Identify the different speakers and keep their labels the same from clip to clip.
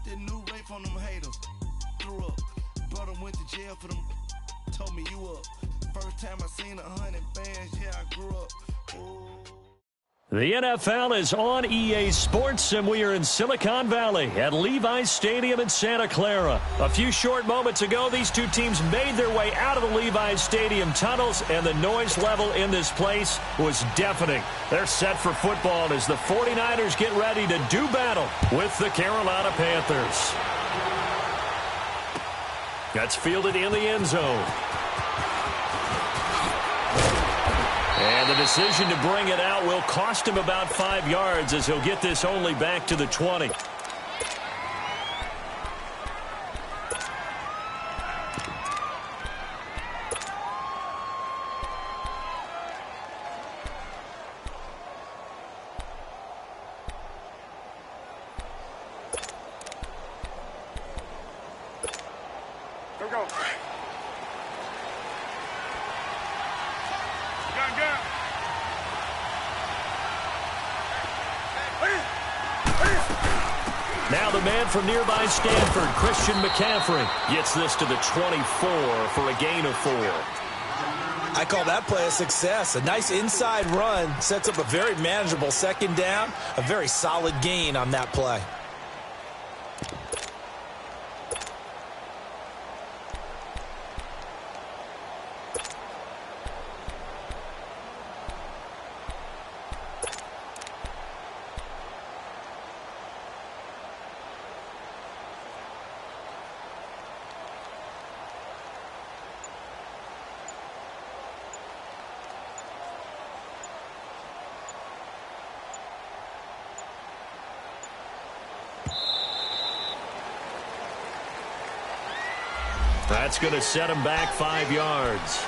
Speaker 1: that new rape on them haters. Threw up. Brother went to jail for them. Told me you up. First time I seen 100 bands, yeah, I grew up. Ooh.
Speaker 2: The NFL is on EA Sports, and we are in Silicon Valley at Levi's Stadium in Santa Clara. A few short moments ago, these two teams made their way out of the Levi's Stadium tunnels, and the noise level in this place was deafening. They're set for football as the 49ers get ready to do battle with the Carolina Panthers. That's fielded in the end zone. And the decision to bring it out will cost him about 5 yards as he'll get this only back to the 20.
Speaker 3: Here we go.
Speaker 2: Now the man from nearby Stanford, Christian McCaffrey, gets this to the 24 for a gain of 4.
Speaker 4: I call that play a success. A nice inside run sets up a very manageable second down, a very solid gain on that play.
Speaker 2: That's going to set him back 5 yards.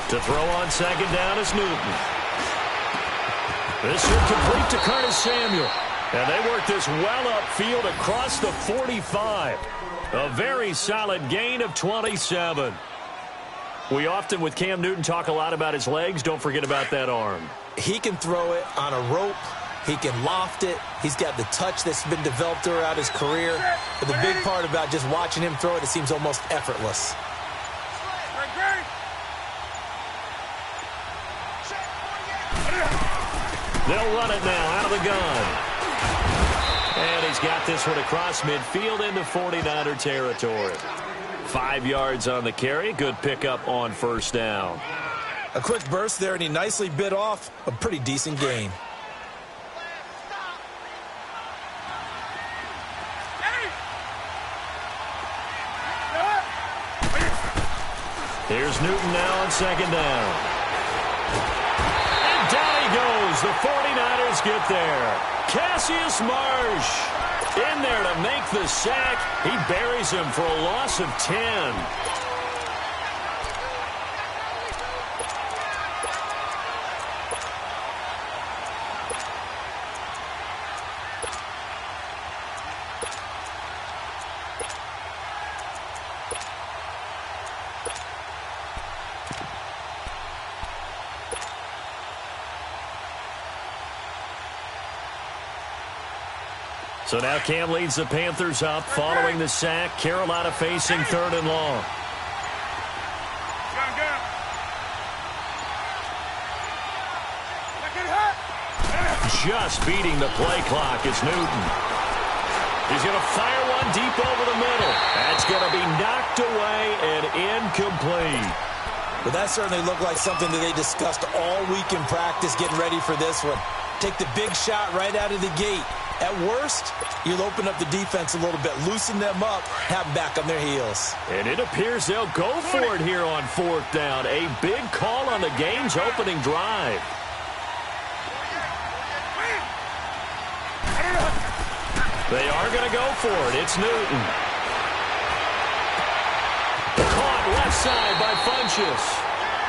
Speaker 2: To throw on second down is Newton. This should complete to Curtis Samuel. And they work this well upfield across the 45. A very solid gain of 27. We often, with Cam Newton, talk a lot about his legs. Don't forget about that arm.
Speaker 4: He can throw it on a rope. He can loft it. He's got the touch that's been developed throughout his career. But the big part about just watching him throw it, it seems almost effortless.
Speaker 2: They'll run it now out of the gun. And he's got this one across midfield into 49er territory. 5 yards on the carry. Good pickup on first down.
Speaker 4: A quick burst there, and he nicely bit off a pretty decent gain.
Speaker 2: Here's Newton now on second down. Goes. The 49ers get there. Cassius Marsh in there to make the sack. He buries him for a loss of 10. So now Cam leads the Panthers up following the sack. Carolina facing third and long. Just beating the play clock is Newton. He's going to fire one deep over the middle. That's going to be knocked away and incomplete.
Speaker 4: But that certainly looked like something that they discussed all week in practice getting ready for this one. Take the big shot right out of the gate. At worst, you'll open up the defense a little bit, loosen them up, have them back on their heels.
Speaker 2: And it appears they'll go for it here on fourth down. A big call on the game's opening drive. They are going to go for it. It's Newton. left side by Funchess.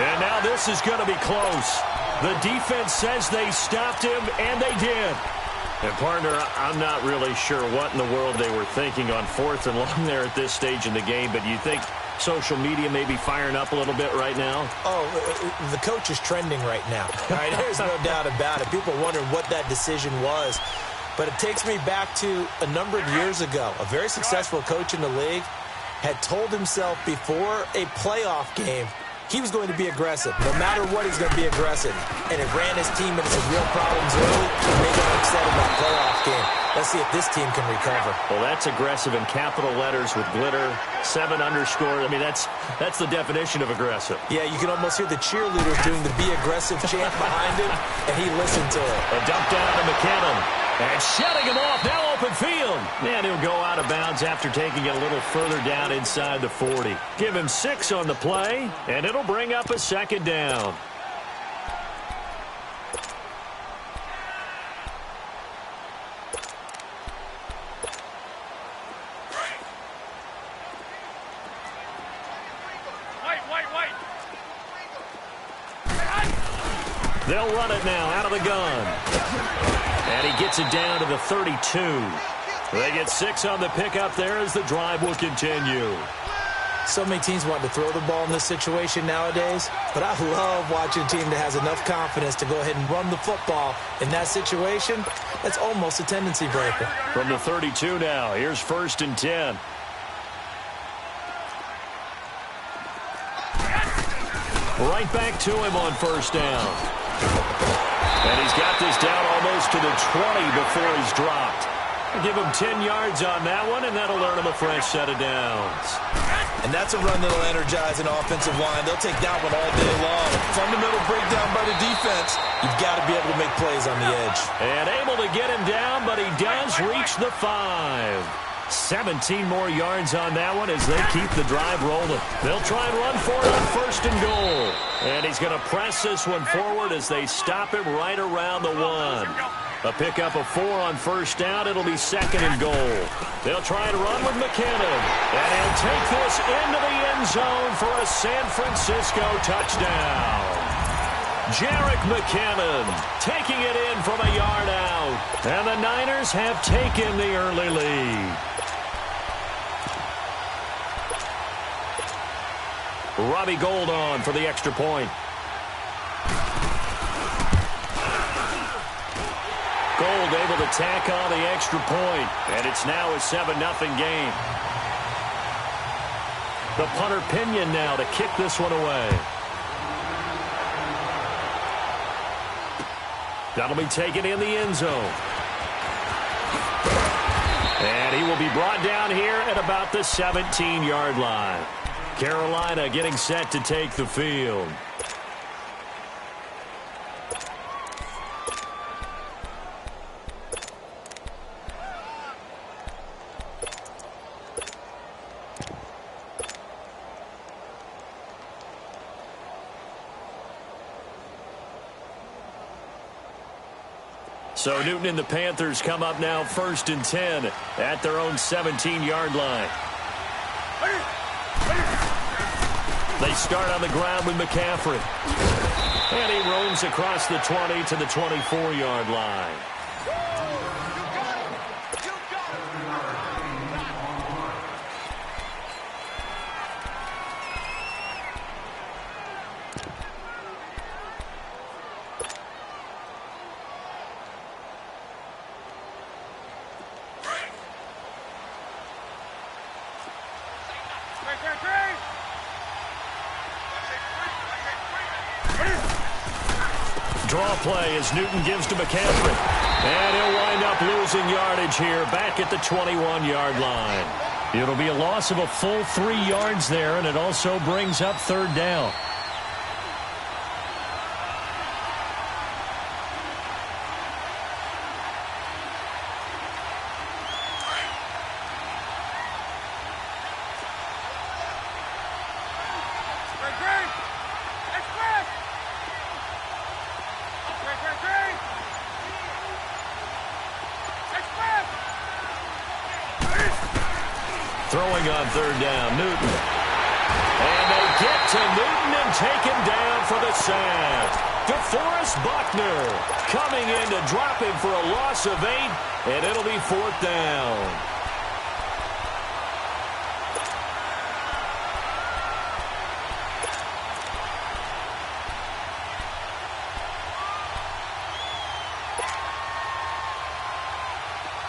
Speaker 2: And now this is going to be close. The defense says they stopped him, and they did. And, partner, I'm not really sure what in the world they were thinking on 4th and long there at this stage in the game, but you think social media may be firing up a little bit right now?
Speaker 4: Oh, the coach is trending right now. All right, there's no doubt about it. People wondering what that decision was. But it takes me back to a number of years ago. A very successful coach in the league had told himself before a playoff game he was going to be aggressive. No matter what, he's going to be aggressive. And it ran his team into some real problems early, and they got upset in that playoff game. Let's see if this team can recover.
Speaker 2: Well, that's aggressive in capital letters with glitter, 7 underscore. I mean, that's the definition of aggressive.
Speaker 4: Yeah, you can almost hear the cheerleaders doing the be aggressive chant behind him, and he listened to it.
Speaker 2: A dump down to McKinnon. And shutting him off, now open field. And he'll go out of bounds after taking it a little further down inside the 40. Give him 6 on the play, and it'll bring up a 2nd down. They'll run it now out of the gun. And he gets it down to the 32. They get 6 on the pickup there as the drive will continue.
Speaker 4: So many teams want to throw the ball in this situation nowadays, but I love watching a team that has enough confidence to go ahead and run the football. In that situation, that's almost a tendency breaker.
Speaker 2: From the 32 now, here's 1st and 10. Right back to him on 1st down. And he's got this down almost to the 20 before he's dropped. Give him 10 yards on that one, and that'll earn him a fresh set of downs.
Speaker 4: And that's a run that'll energize an offensive line. They'll take that one all day long. Fundamental breakdown by the defense. You've got to be able to make plays on the edge.
Speaker 2: And able to get him down, but he does reach the 5. 17 more yards on that one as they keep the drive rolling. They'll try and run for it on 1st and goal. And he's going to press this one forward as they stop him right around the 1. A pickup of 4 on 1st down. It'll be 2nd and goal. They'll try and run with McKinnon. And he'll take this into the end zone for a San Francisco touchdown. Jerick McKinnon taking it in from a yard out. And the Niners have taken the early lead. Robbie Gould on for the extra point. Gould able to tack on the extra point, and it's now a 7-0 game. The punter Pinion now to kick this one away. That'll be taken in the end zone. And he will be brought down here at about the 17-yard line. Carolina getting set to take the field. So Newton and the Panthers come up now 1st and 10 at their own 17-yard line. They start on the ground with McCaffrey. And he roams across the 20 to the 24-yard line. Draw play as Newton gives to McCaffrey. And he'll wind up losing yardage here back at the 21-yard line. It'll be a loss of a full 3 yards there, and it also brings up 3rd down. Throwing on 3rd down, Newton. And they to Newton and taken down for the sack. DeForest Buckner coming in to drop him for a loss of 8, and it'll be 4th down.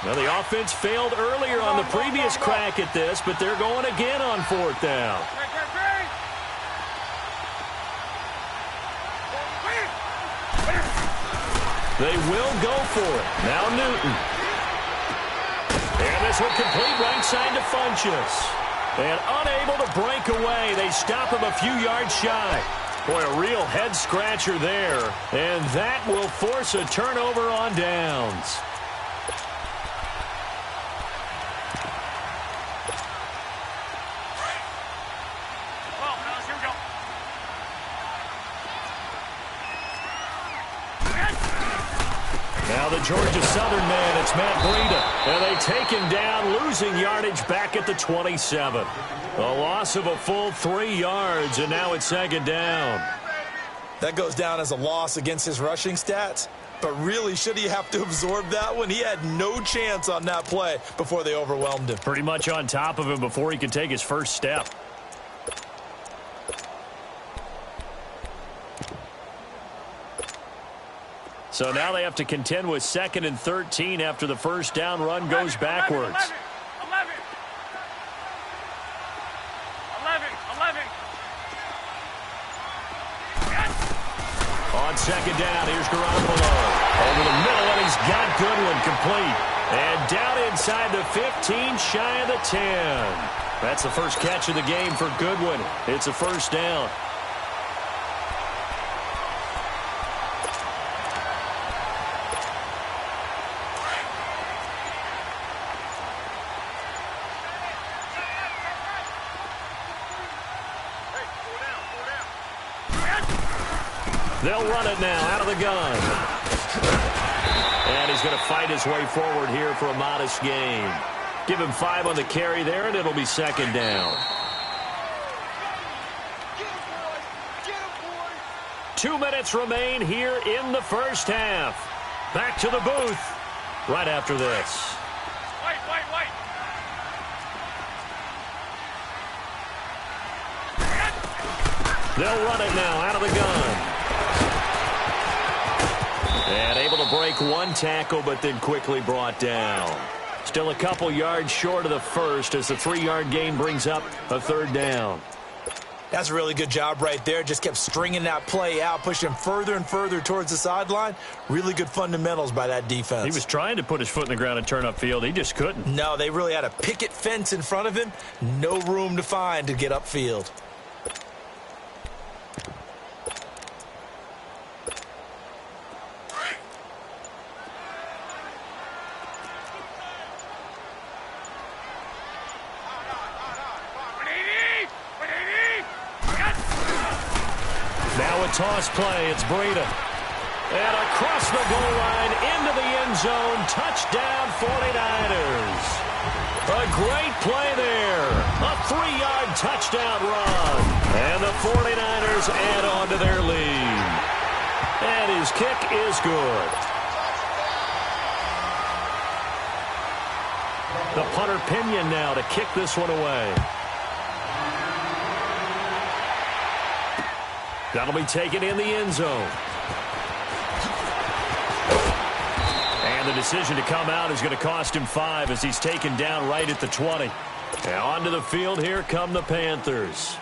Speaker 2: Well, the offense failed earlier on the previous crack at this, but they're going again on 4th down. They will go for it. Now Newton. And this one complete right side to Funchess. And unable to break away. They stop him a few yards shy. Boy, a real head-scratcher there. And that will force a turnover on downs. Now the Georgia Southern man, it's Matt Breida. And they take him down, losing yardage back at the 27. A loss of a full 3 yards, and now it's 2nd down.
Speaker 4: That goes down as a loss against his rushing stats. But really, should he have to absorb that one? He had no chance on that play before they overwhelmed him.
Speaker 2: Pretty much on top of him before he could take his first step. So now they have to contend with 2nd and 13 after the first down run goes backwards.
Speaker 3: 11.
Speaker 2: On 2nd down, here's Garoppolo. Over the middle, and he's got Goodwin complete. And down inside the 15, shy of the 10. That's the first catch of the game for Goodwin. It's a first down. They'll run it now out of the gun. And he's going to fight his way forward here for a modest gain. Give him 5 on the carry there, and it'll be 2nd down. 2 minutes remain here in the first half. Back to the booth right after this. They'll run it now out of the gun. And able to break one tackle, but then quickly brought down. Still a couple yards short of the first as the 3-yard gain brings up a 3rd down.
Speaker 4: That's a really good job right there. Just kept stringing that play out, pushing further and further towards the sideline. Really good fundamentals by that defense.
Speaker 2: He was trying to put his foot in the ground and turn upfield. He just couldn't.
Speaker 4: No, they really had a picket fence in front of him. No room to find to get upfield.
Speaker 2: Toss play, it's Breida. And across the goal line, into the end zone, touchdown 49ers. A great play there. A 3-yard touchdown run. And the 49ers add on to their lead. And his kick is good. The punter Pinion now to kick this one away. That'll be taken in the end zone. And the decision to come out is going to cost him 5 as he's taken down right at the 20. And onto the field, here come the Panthers.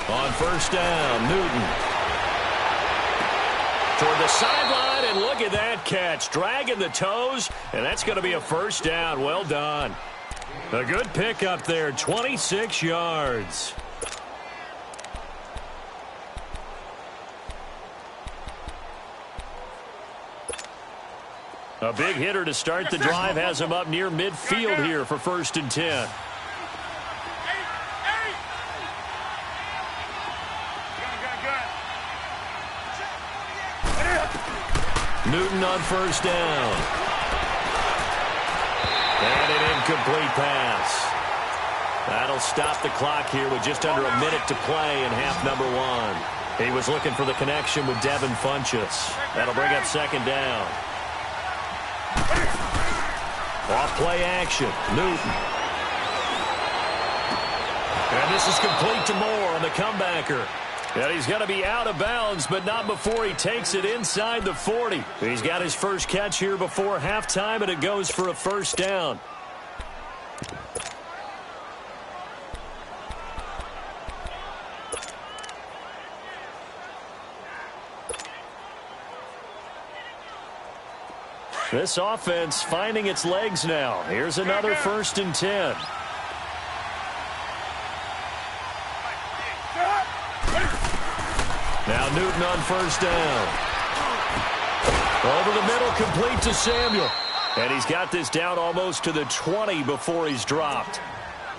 Speaker 2: On first down, Newton. Toward the sideline, and look at that catch. Dragging the toes, and that's going to be a first down. Well done. A good pickup there, 26 yards. A big hitter to start the drive has him up near midfield here for 1st and 10. Newton on 1st down. And an incomplete pass. That'll stop the clock here with just under a minute to play in half number 1. He was looking for the connection with Devin Funchess. That'll bring up 2nd down. Off play action. Newton. And this is complete to Moore on the comebacker. And he's going to be out of bounds, but not before he takes it inside the 40. He's got his first catch here before halftime, and it goes for a 1st down. This offense finding its legs now. Here's another 1st and 10. Now Newton on 1st down. Over the middle, complete to Samuel. And he's got this down almost to the 20 before he's dropped.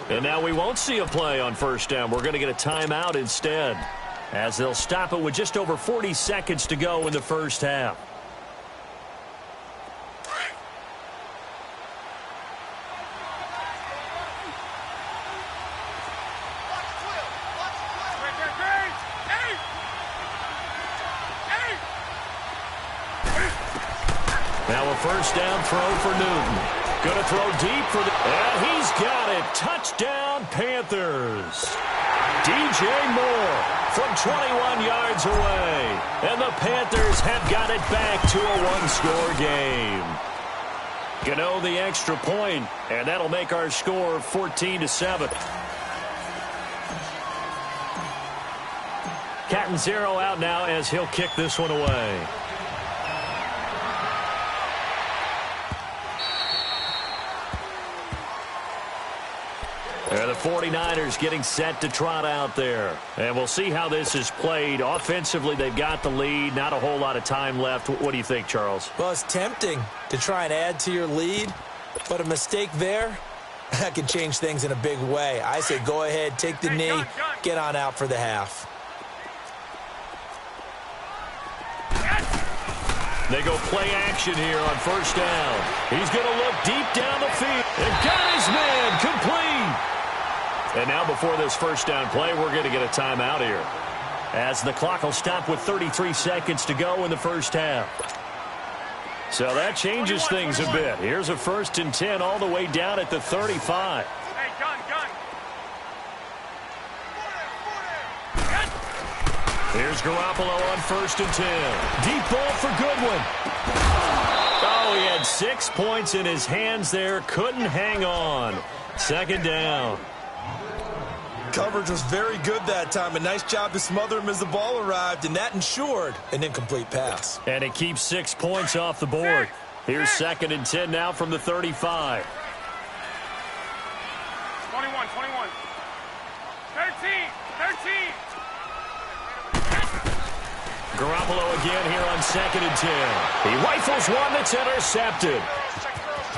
Speaker 2: And now we won't see a play on 1st down. We're going to get a timeout instead, as they'll stop it with just over 40 seconds to go in the 1st half. Now a 1st down throw for Newton. Going to throw deep for the... And he's got it. Touchdown, Panthers. DJ Moore from 21 yards away. And the Panthers have got it back to a one-score game. Gano the extra point, and that'll make our score 14-7. Catanzaro out now as he'll kick this one away. The 49ers getting set to trot out there. And we'll see how this is played. Offensively, they've got the lead. Not a whole lot of time left. What do you think, Charles?
Speaker 4: Well, it's tempting to try and add to your lead, but a mistake there, that can change things in a big way. I say go ahead, take the knee, get on out for the half.
Speaker 2: They go play action here on 1st down. He's going to look deep down the field. And got his man complete. And now before this 1st down play, we're going to get a timeout here, as the clock will stop with 33 seconds to go in the 1st half. So that changes things a bit. Here's a 1st and 10 all the way down at the 35.
Speaker 3: Hey, gun.
Speaker 2: Here's Garoppolo on 1st and 10. Deep ball for Goodwin. Oh, he had 6 points in his hands there. Couldn't hang on. 2nd down.
Speaker 4: Coverage was very good that time. A nice job to smother him as the ball arrived, and that ensured an incomplete pass.
Speaker 2: And it keeps 6 points off the board. Here's 2nd and 10 now from the 35.
Speaker 3: 21. 13.
Speaker 2: Garoppolo again here on 2nd and 10. He rifles one that's intercepted.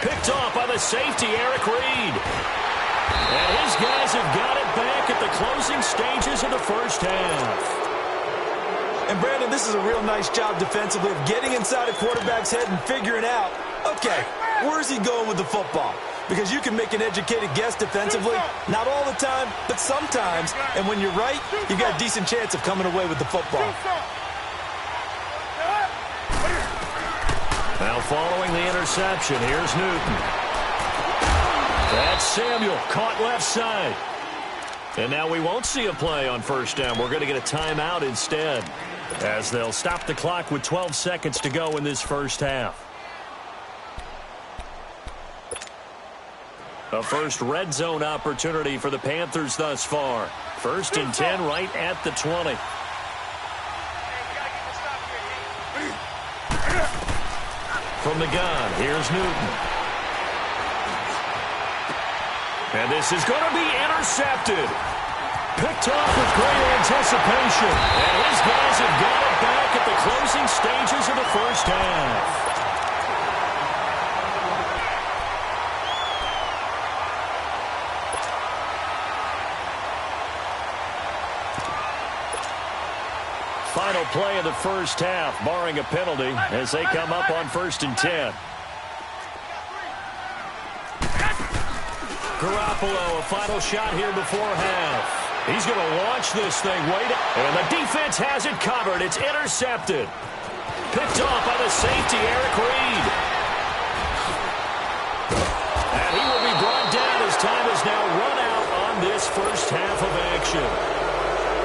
Speaker 2: Picked off by the safety, Eric Reed. And his guys have got it back at the closing stages of the 1st half.
Speaker 4: And, Brandon, this is a real nice job defensively of getting inside a quarterback's head and figuring out, okay, where's he going with the football? Because you can make an educated guess defensively, not all the time, but sometimes. And when you're right, you've got a decent chance of coming away with the football.
Speaker 2: Now following the interception, here's Newton. That's Samuel, caught left side. And now we won't see a play on 1st down. We're going to get a timeout instead, as they'll stop the clock with 12 seconds to go in this 1st half. A first red zone opportunity for the Panthers thus far. 1st and 10 right at the 20. From the gun, here's Newton. And this is going to be intercepted. Picked off with great anticipation. And his guys have got it back at the closing stages of the 1st half. final play of the first half, barring a penalty, as they come up on 1st and 10. Garoppolo, a final shot here before half. He's going to launch this thing. And the defense has it covered. It's intercepted. Picked off by the safety, Eric Reed. And he will be brought down as time has now run out on this first half of action.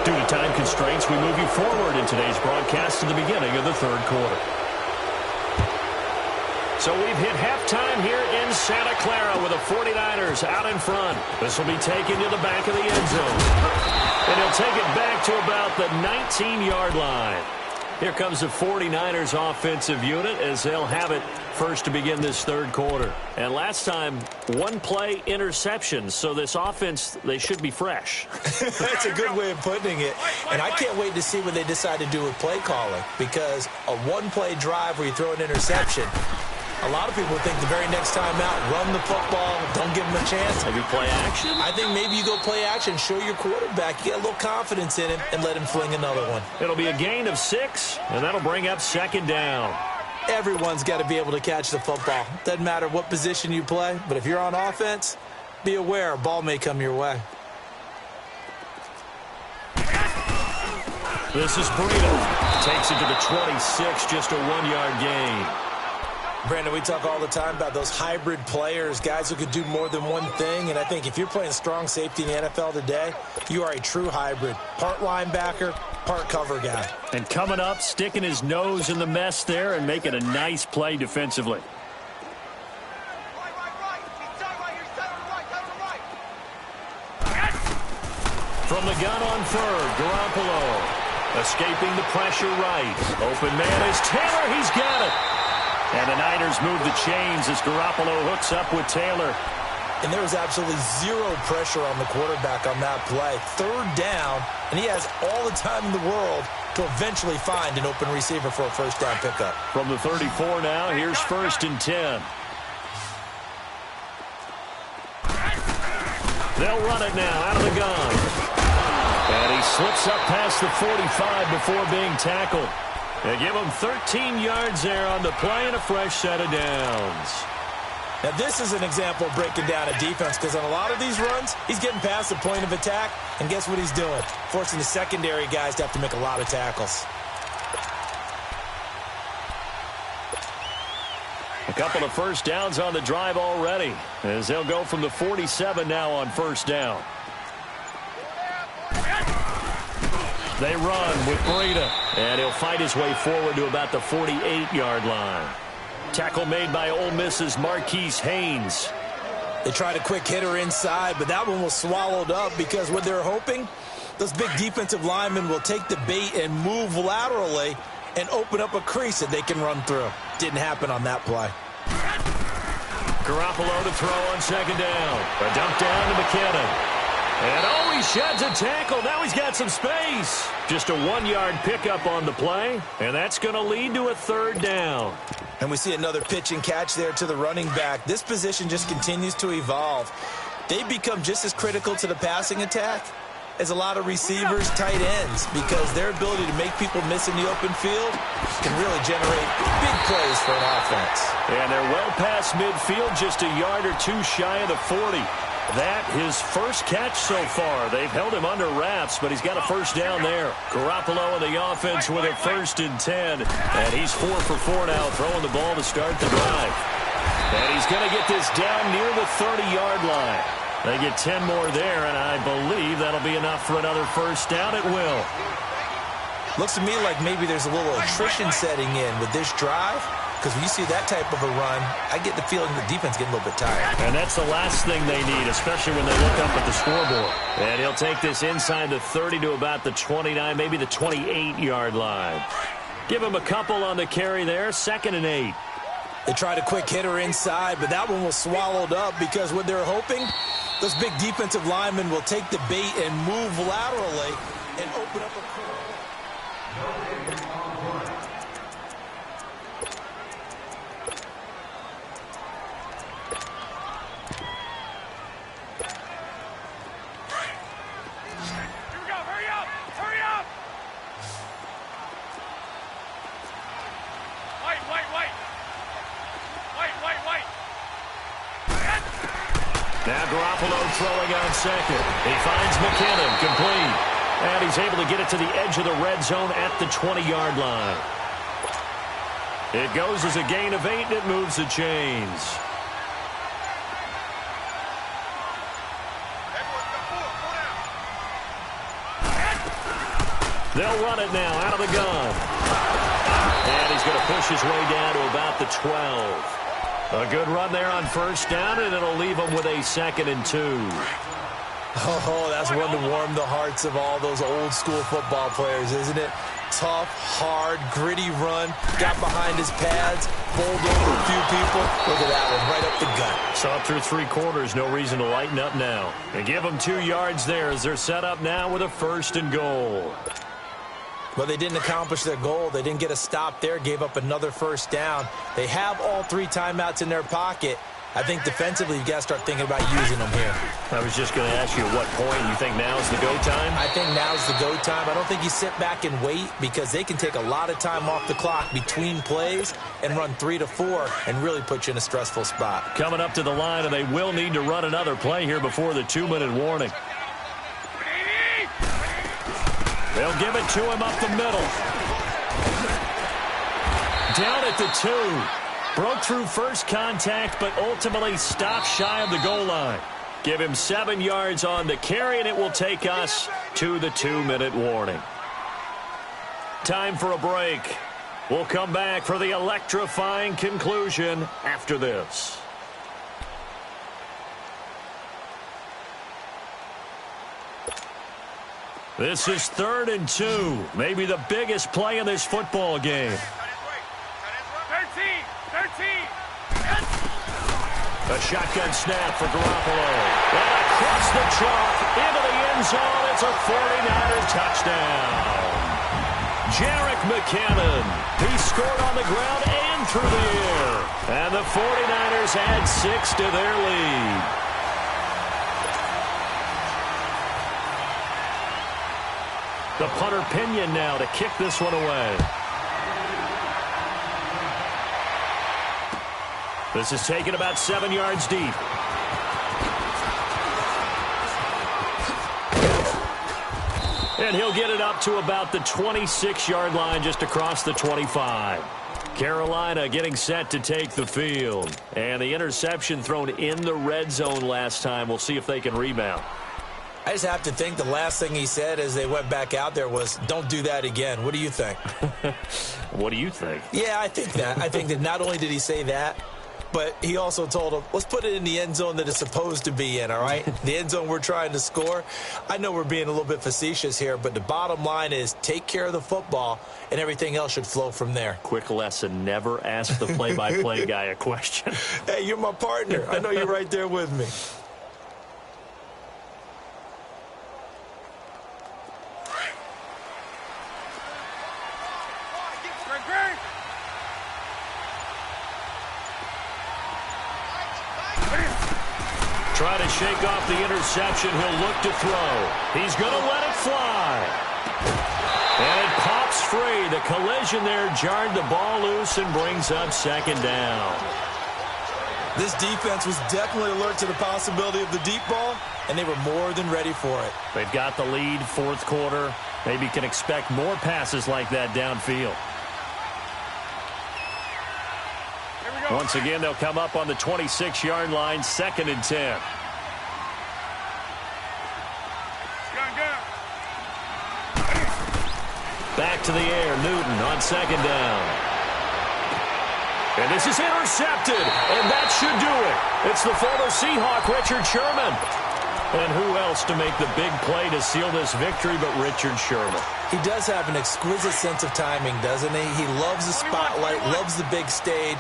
Speaker 2: Due to time constraints, we move you forward in today's broadcast to the beginning of the third quarter. So we've hit halftime here in Santa Clara with the 49ers out in front. This will be taken to the back of the end zone. And he'll take it back to about the 19-yard line. Here comes the 49ers offensive unit as they'll have it first to begin this third quarter. And last time, one-play interception. So this offense, they should be fresh.
Speaker 4: That's a good way of putting it. And I can't wait to see what they decide to do with play calling, because a one-play drive where you throw an interception, a lot of people think the very next time out, run the football, don't give them a chance.
Speaker 2: Maybe play action?
Speaker 4: I think maybe you go play action, show your quarterback, get a little confidence in him, and let him fling another one.
Speaker 2: It'll be a gain of 6, and that'll bring up 2nd down.
Speaker 4: Everyone's got to be able to catch the football. Doesn't matter what position you play, but if you're on offense, be aware a ball may come your way.
Speaker 2: This is Breida. Takes it to the 26, just a 1-yard gain.
Speaker 4: Brandon, we talk all the time about those hybrid players, guys who could do more than one thing, and I think if you're playing strong safety in the NFL today, you are a true hybrid. Part linebacker, part cover guy.
Speaker 2: And coming up, sticking his nose in the mess there and making a nice play defensively. From the gun on 3rd, Garoppolo escaping the pressure right. Open man is Taylor. He's got it. And the Niners move the chains as Garoppolo hooks up with Taylor.
Speaker 4: And there was absolutely zero pressure on the quarterback on that play. 3rd down, and he has all the time in the world to eventually find an open receiver for a first down pickup.
Speaker 2: From the 34 now, here's 1st and 10. They'll run it now out of the gun. And he slips up past the 45 before being tackled. They give him 13 yards there on the play and a fresh set of downs.
Speaker 4: Now, this is an example of breaking down a defense, because on a lot of these runs, he's getting past the point of attack, and guess what he's doing? Forcing the secondary guys to have to make a lot of tackles.
Speaker 2: A couple of first downs on the drive already, as they'll go from the 47 now on 1st down. They run with Breida, and he'll fight his way forward to about the 48-yard line. Tackle made by Ole Miss's Marquise Haynes.
Speaker 4: They tried a quick hitter inside, but that one was swallowed up, because what they're hoping, those big defensive linemen will take the bait and move laterally and open up a crease that they can run through. Didn't happen on that play.
Speaker 2: Garoppolo to throw on 2nd down. A dump down to McKinnon. And he sheds a tackle. Now he's got some space. Just a 1-yard pickup on the play, and that's going to lead to a 3rd down.
Speaker 4: And we see another pitch and catch there to the running back. This position just continues to evolve. They become just as critical to the passing attack as a lot of receivers, tight ends, because their ability to make people miss in the open field can really generate big plays for an offense.
Speaker 2: And they're well past midfield, just a yard or two shy of the 40. That his first catch so far. They've held him under wraps, but he's got a first down there. Garoppolo in the offense with a 1st and 10. And he's 4 for 4 now, throwing the ball to start the drive. And he's going to get this down near the 30-yard line. They get 10 more there, and I believe that'll be enough for another first down. It will.
Speaker 4: Looks to me like maybe there's a little attrition setting in with this drive, because when you see that type of a run, I get the feeling the defense getting a little bit tired.
Speaker 2: And that's the last thing they need, especially when they look up at the scoreboard. And he'll take this inside the 30 to about the 29, maybe the 28-yard line. Give him a couple on the carry there, 2nd and 8.
Speaker 4: They tried a quick hitter inside, but that one was swallowed up, because what they're hoping, those big defensive linemen will take the bait and move laterally and open up a corner.
Speaker 2: Now Garoppolo throwing on second. He finds McKinnon, complete. And he's able to get it to the edge of the red zone at the 20-yard line. It goes as a gain of 8, and it moves the chains. They'll run it now out of the gun. And he's going to push his way down to about the 12. A good run there on first down, and it'll leave him with a 2nd and 2.
Speaker 4: Oh, that's one to warm the hearts of all those old-school football players, isn't it? Tough, hard, gritty run. Got behind his pads, bowled over a few people. Look at that one, right up the gut.
Speaker 2: Saw through 3 quarters, no reason to lighten up now. And give them 2 yards there as they're set up now with a 1st and goal.
Speaker 4: But they didn't accomplish their goal. They didn't get a stop there, gave up another first down. They have all 3 timeouts in their pocket. I think defensively you've got to start thinking about using them here.
Speaker 2: I was just going to ask you at what point you think now's the go time?
Speaker 4: I think now's the go time. I don't think you sit back and wait because they can take a lot of time off the clock between plays and run 3 to 4 and really put you in a stressful spot.
Speaker 2: Coming up to the line, and they will need to run another play here before the 2-minute warning. They'll give it to him up the middle. Down at the 2. Broke through first contact, but ultimately stopped shy of the goal line. Give him 7 yards on the carry, and it will take us to the 2-minute warning. Time for a break. We'll come back for the electrifying conclusion after this. This is 3rd and 2. Maybe the biggest play in this football game.
Speaker 3: 13.
Speaker 2: A shotgun snap for Garoppolo. And across the chalk into the end zone. It's a 49er touchdown. Jerick McKinnon. He scored on the ground and through the air. And the 49ers add 6 to their lead. The punter Pinion now to kick this one away. This is taken about 7 yards deep. And he'll get it up to about the 26-yard line just across the 25. Carolina getting set to take the field. And the interception thrown in the red zone last time. We'll see if they can rebound.
Speaker 4: I just have to think the last thing he said as they went back out there was, don't do that again. What do you think?
Speaker 2: What do you think?
Speaker 4: Yeah, I think that. I think that not only did he say that, but he also told him, let's put it in the end zone that it's supposed to be in, all right? The end zone we're trying to score. I know we're being a little bit facetious here, but the bottom line is take care of the football, and everything else should flow from there.
Speaker 2: Quick lesson, never ask the play-by-play guy a question.
Speaker 4: Hey, you're my partner. I know you're right there with me.
Speaker 2: Try to shake off the interception. He'll look to throw. He's going to let it fly. And it pops free. The collision there jarred the ball loose and brings up 2nd down.
Speaker 4: This defense was definitely alert to the possibility of the deep ball, and they were more than ready for it.
Speaker 2: They've got the lead, 4th quarter. Maybe can expect more passes like that downfield. Once again, they'll come up on the 26-yard line, 2nd and 10. Back to the air, Newton on 2nd down. And this is intercepted, and that should do it. It's the former Seahawk, Richard Sherman. And who else to make the big play to seal this victory but Richard Sherman?
Speaker 4: He does have an exquisite sense of timing, doesn't he? He loves the spotlight, loves the big stage.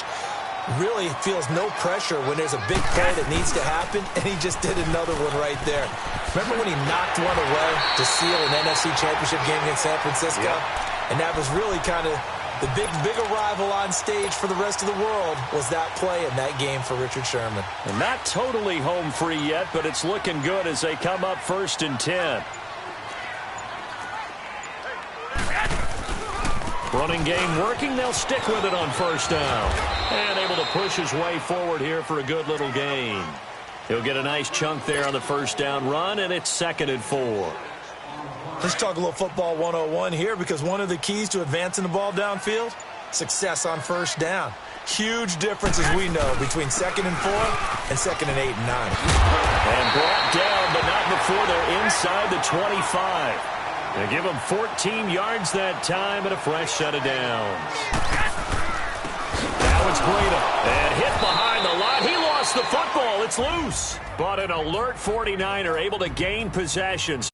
Speaker 4: Really feels no pressure when there's a big play that needs to happen, and he just did another one right there. Remember when he knocked one away to seal an NFC Championship game against San Francisco? Yeah. And that was really kind of the big arrival on stage for the rest of the world was that play in that game for Richard Sherman.
Speaker 2: And not totally home free yet, but it's looking good as they come up 1st and 10. Running game working. They'll stick with it on 1st down. And able to push his way forward here for a good little gain. He'll get a nice chunk there on the first down run, and it's 2nd and 4.
Speaker 4: Let's talk a little football 101 here, because one of the keys to advancing the ball downfield, success on first down. Huge difference, as we know, between 2nd and 4 and 2nd and 8 and 9.
Speaker 2: And brought down, but not before they're inside the 25. They give him 14 yards that time and a fresh set of downs. Now it's Breda, and hit behind the line. He lost the football. It's loose. But an alert 49er able to gain possessions.